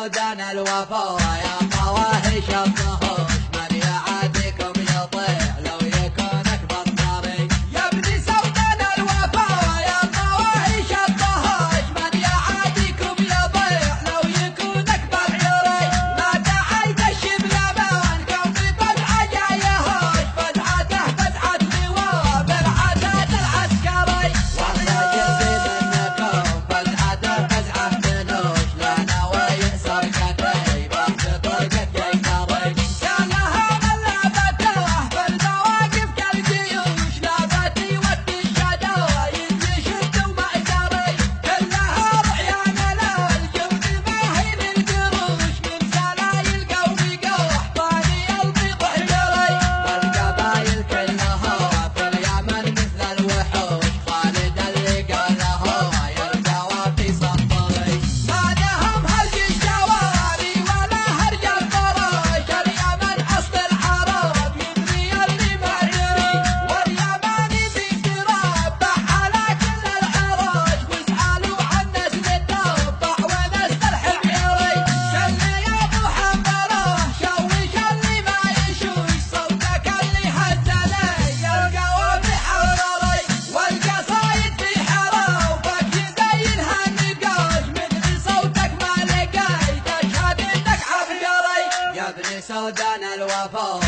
سودان الوفا يا فواهش الطهوش من يعاديكم يطيع لو يكون اكبر طريق يا ابن سودان الوفا يا فواهش الطهوش من يعاديكم يطيع لو يكون اكبر طريق لا تعيدش بلبانكم بفتحه جايهوش فتحته فتحه لواء بالعتاد العسكري والله يبي منكم فتحته فتحه فلوش لا ناوي يأسر كتيب بطرقة يقترب كان لها من لعبته في المواقف كالجيوش لعبتي يودي الشدايد يشد ومأجري كلها رعيان للجود الماهي للقروش من سلايل قومي قوح طاني البيض حجري والقبايل كلها في اليمن مثل الوحوش خالد اللي قالها يلقى في سطري ما لهم هرج الجواري ولا هرج الفراش اليمن اصل العرب يدري اللي ما يدري واليماني بيتربع على كل العراش واسالوا عن نسل التربع ونسل الحميري شلي يا ابو حنبله شوش اللي ما يشوش صوتك اللي هزلي يلقى في حرري والقصايد في حراوبك يزينها النقاش مثل صوتك ما لقيت اشهد انك عبقري يا ابن سودان الوفا